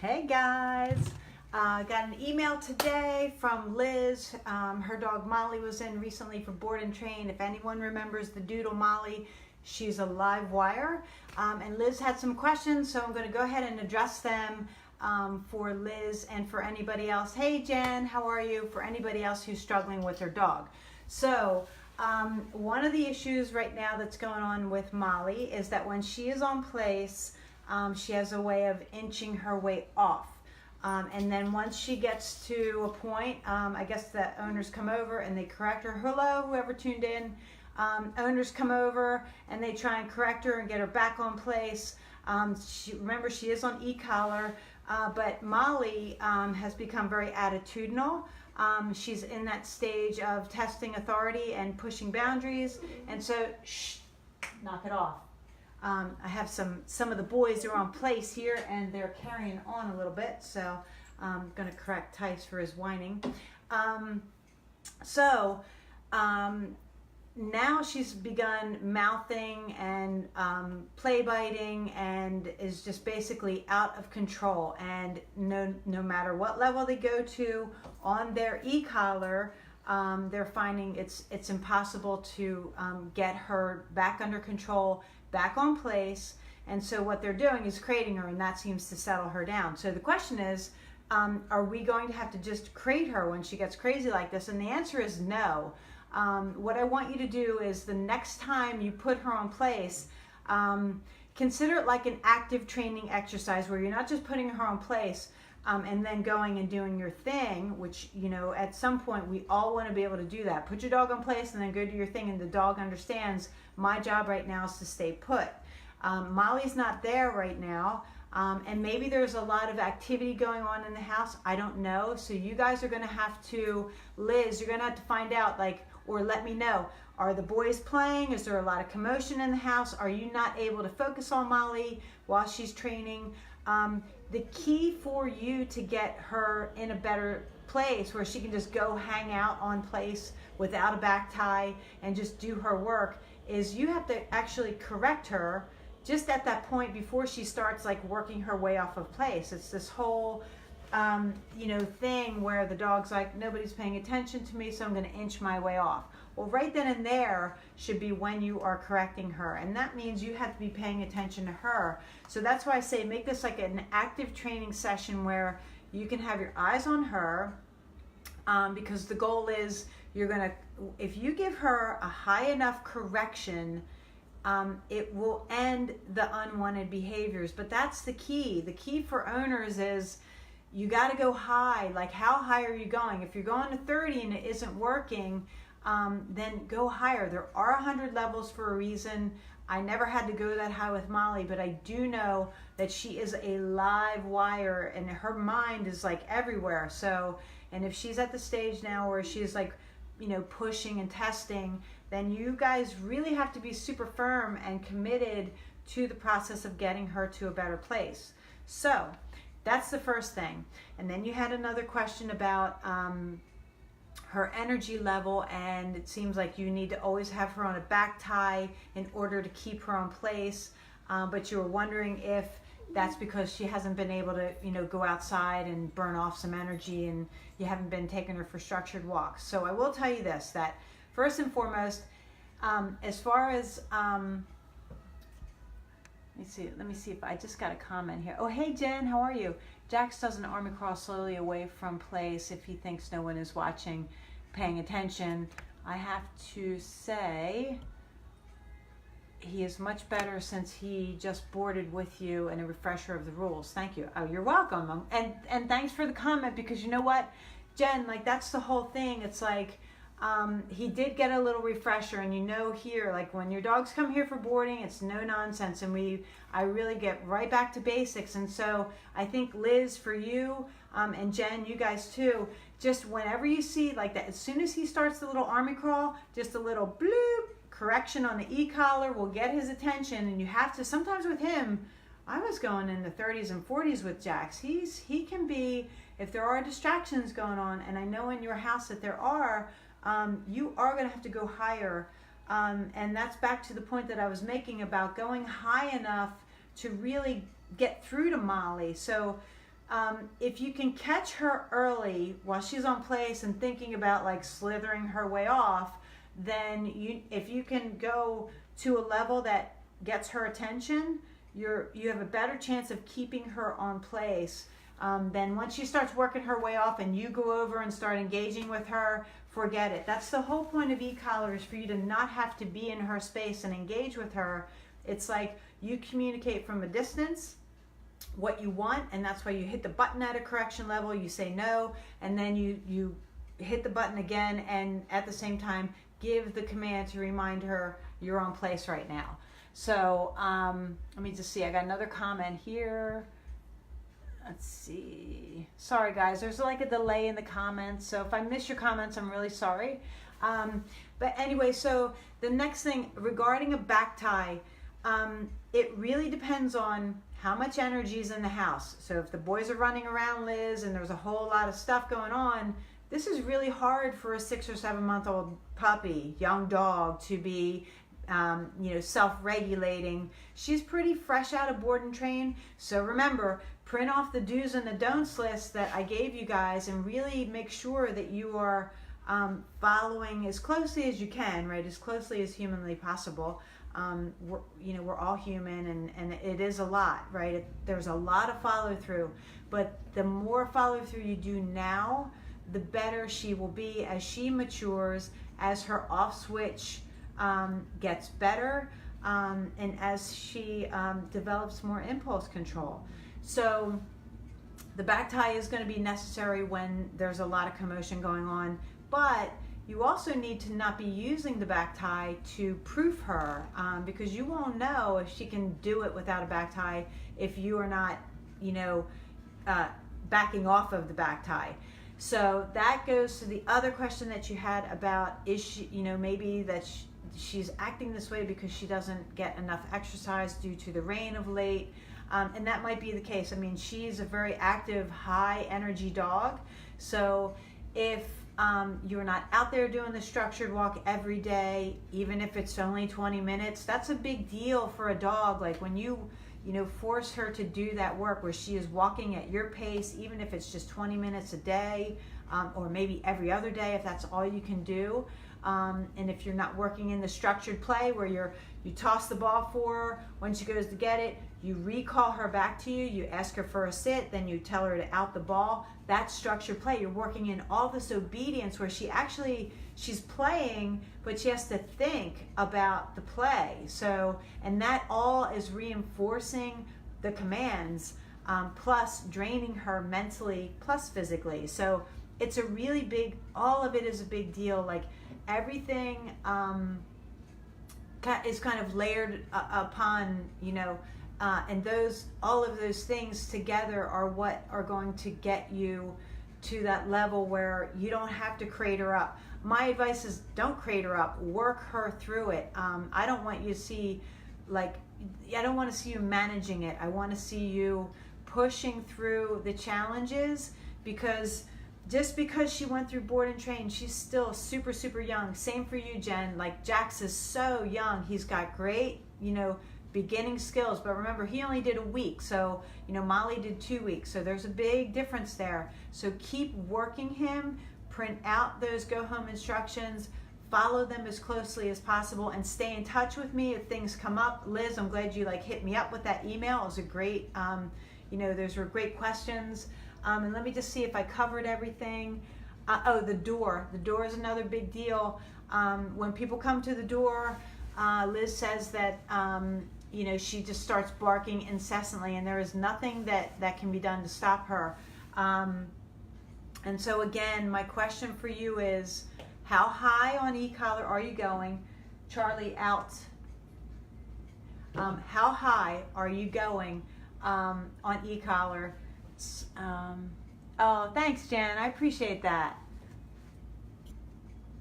Hey guys, got an email today from Liz. Her dog Molly was in recently for board and train. If anyone remembers the doodle Molly, she's a live wire. And Liz had some questions, so I'm going to go ahead and address them for Liz and for anybody else. Hey Jen, how are you? For anybody else who's struggling with their dog. So one of the issues right now that's going on with Molly is that when she is on place, she has a way of inching her way off. And then once she gets to a point, I guess the owners come over and they correct her. Hello, whoever tuned in. Owners come over and they try and correct her and get her back on place. Remember, she is on e-collar, but Molly has become very attitudinal. She's in that stage of testing authority and pushing boundaries. And so, shh, knock it off. I have some of the boys are on place here and they're carrying on a little bit, so I'm going to correct Tice for his whining. Now she's begun mouthing and play biting and is just basically out of control, and no matter what level they go to on their e-collar, they're finding it's impossible to get her back under control, back on place. And so what they're doing is crating her, and that seems to settle her down. So the question is, are we going to have to just crate her when she gets crazy like this? And the answer is no. What I want you to do is the next time you put her on place, consider it like an active training exercise where you're not just putting her on place and then going and doing your thing, which, you know, at some point we all want to be able to do that. Put your dog on place and then go do your thing, and the dog understands my job right now is to stay put. Molly's not there right now, and maybe there's a lot of activity going on in the house. I don't know. So you guys are going to have to, Liz, you're going to have to find out, like, or let me know. Are the boys playing? Is there a lot of commotion in the house? Are you not able to focus on Molly while she's training? The key for you to get her in a better place where she can just go hang out on place without a back tie and just do her work is you have to actually correct her just at that point before she starts like working her way off of place. It's this whole thing where the dog's like, nobody's paying attention to me, so I'm going to inch my way off. Well, right then and there should be when you are correcting her, and that means you have to be paying attention to her. So that's why I say make this like an active training session where you can have your eyes on her, because the goal is if you give her a high enough correction, it will end the unwanted behaviors. But that's the key. The key for owners is you got to go high. Like, how high are you going? If you're going to 30 and it isn't working, then go higher. There are 100 levels for a reason. I never had to go that high with Molly, but I do know that she is a live wire and her mind is like everywhere. So, and if she's at the stage now where she's like, pushing and testing, then you guys really have to be super firm and committed to the process of getting her to a better place. So that's the first thing. And then you had another question about her energy level, and it seems like you need to always have her on a back tie in order to keep her on place. But you were wondering if that's because she hasn't been able to, go outside and burn off some energy, and you haven't been taking her for structured walks. So I will tell you this, that first and foremost, as far as, let me see if I just got a comment here. Oh, hey Jen, how are you? Jax does an army crawl slowly away from place if he thinks no one is watching, paying attention. I have to say, he is much better since he just boarded with you, and a refresher of the rules. Thank you. Oh, you're welcome. And thanks for the comment, because you know what, Jen, like, that's the whole thing. It's like, he did get a little refresher, and here, like, when your dogs come here for boarding, it's no nonsense, and I really get right back to basics. And so I think, Liz, for you, and Jen, you guys too, just whenever you see like that, as soon as he starts the little army crawl, just a little bloop, correction on the e-collar will get his attention. And you have to, sometimes with him, I was going in the 30s and 40s with Jax. He can be, if there are distractions going on, and I know in your house that there are, you are going to have to go higher. And that's back to the point that I was making about going high enough to really get through to Molly. So if you can catch her early while she's on place and thinking about like slithering her way off, then if you can go to a level that gets her attention, you have a better chance of keeping her on place. Then once she starts working her way off and you go over and start engaging with her, forget it. That's the whole point of e-collar, is for you to not have to be in her space and engage with her. It's like you communicate from a distance what you want, and that's why you hit the button at a correction level, you say no, and then you hit the button again, and at the same time give the command to remind her you're on place right now. So let me just see, I got another comment here. Let's see. Sorry guys, there's like a delay in the comments, so if I miss your comments, I'm really sorry. But anyway, so the next thing regarding a back tie, it really depends on how much energy is in the house. So if the boys are running around, Liz, and there's a whole lot of stuff going on, this is really hard for a 6 or 7 month old puppy, young dog, to be self-regulating. She's pretty fresh out of board and train. So remember, print off the do's and the don'ts list that I gave you guys, and really make sure that you are following as closely as you can, right? As closely as humanly possible. We're all human, and it is a lot, right? There's a lot of follow through, but the more follow through you do now, the better she will be as she matures, as her off switch gets better, and as she develops more impulse control. So the back tie is going to be necessary when there's a lot of commotion going on, but you also need to not be using the back tie to proof her, because you won't know if she can do it without a back tie if you are not, backing off of the back tie. So that goes to the other question that you had about, is she, maybe that she's acting this way because she doesn't get enough exercise due to the rain of late. And that might be the case. I mean, she's a very active, high energy dog. So if you're not out there doing the structured walk every day, even if it's only 20 minutes, that's a big deal for a dog. Like when you force her to do that work where she is walking at your pace, even if it's just 20 minutes a day, or maybe every other day if that's all you can do. And if you're not working in the structured play where you toss the ball for her, when she goes to get it, you recall her back to you, you ask her for a sit, then you tell her to out the ball. That's structured play. You're working in all this obedience where she's playing, but she has to think about the play. So, and that all is reinforcing the commands, plus draining her mentally, plus physically. So it's a really big, all of it is a big deal. Like everything is kind of layered upon, and all of those things together are what are going to get you to that level where you don't have to crate her up. My advice is don't crate her up, work her through it. I don't want you to see, I don't want to see you managing it. I want to see you pushing through the challenges, because just because she went through board and train, she's still super, super young. Same for you, Jen. Like Jax is so young. He's got great, beginning skills, but remember, he only did a week. So, Molly did 2 weeks. So there's a big difference there. So keep working him, print out those go home instructions, follow them as closely as possible, and stay in touch with me if things come up. Liz, I'm glad you hit me up with that email. It was a great, those were great questions. And let me just see if I covered everything. The door. The door is another big deal. When people come to the door, Liz says that, she just starts barking incessantly, and there is nothing that can be done to stop her. And so again, my question for you is, how high on e-collar are you going? Charlie, out. How high are you going on e-collar? Oh, thanks, Jen. I appreciate that.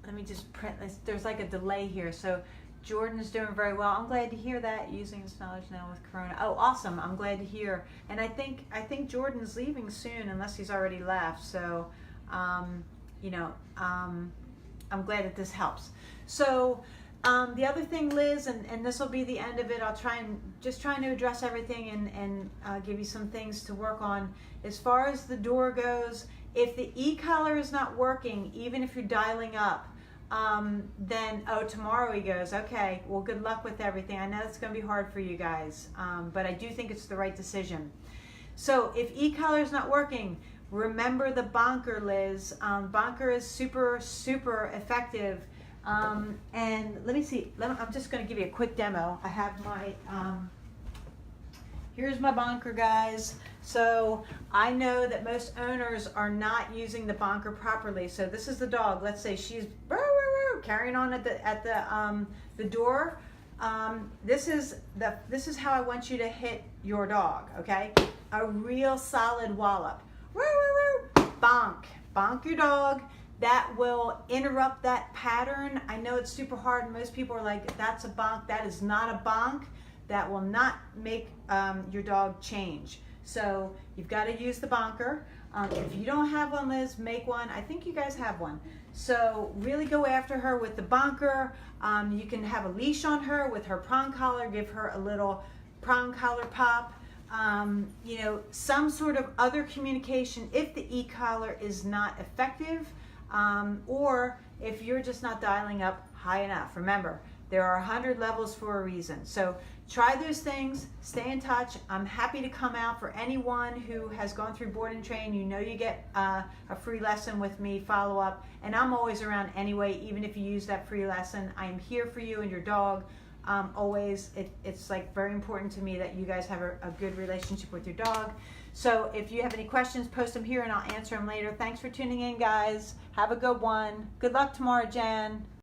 Let me just print this. There's a delay here. So Jordan's doing very well. I'm glad to hear that, using his knowledge now with Corona. Oh, awesome. I'm glad to hear. And I think Jordan's leaving soon, unless he's already left. So, I'm glad that this helps. So The other thing, Liz, and this will be the end of it, I'll trying to address everything and give you some things to work on. As far as the door goes, if the e-collar is not working, even if you're dialing up, then, oh, tomorrow he goes, okay, well, good luck with everything. I know it's going to be hard for you guys, but I do think it's the right decision. So if e-collar is not working, remember the bonker, Liz. Bonker is super, super effective. And let me see, I'm just going to give you a quick demo. I have my, here's my bonker, guys. So I know that most owners are not using the bonker properly. So this is the dog. Let's say she's carrying on at the door. This is how I want you to hit your dog. Okay, a real solid wallop. Bonk, bonk your dog. That will interrupt that pattern. I know it's super hard. Most people are like, that's a bonk. That is not a bonk. That will not make your dog change. So you've got to use the bonker. If you don't have one, Liz, make one. I think you guys have one. So really go after her with the bonker. You can have a leash on her with her prong collar. Give her a little prong collar pop. You know, some sort of other communication if the e-collar is not effective. Or if you're just not dialing up high enough. Remember, there are 100 levels for a reason. So try those things, stay in touch. I'm happy to come out for anyone who has gone through board and train. You know you get a free lesson with me, follow up, and I'm always around anyway, even if you use that free lesson. I am here for you and your dog. Always, it's like very important to me that you guys have a good relationship with your dog. So if you have any questions, post them here and I'll answer them later. Thanks for tuning in, guys. Have a good one. Good luck tomorrow, Jen.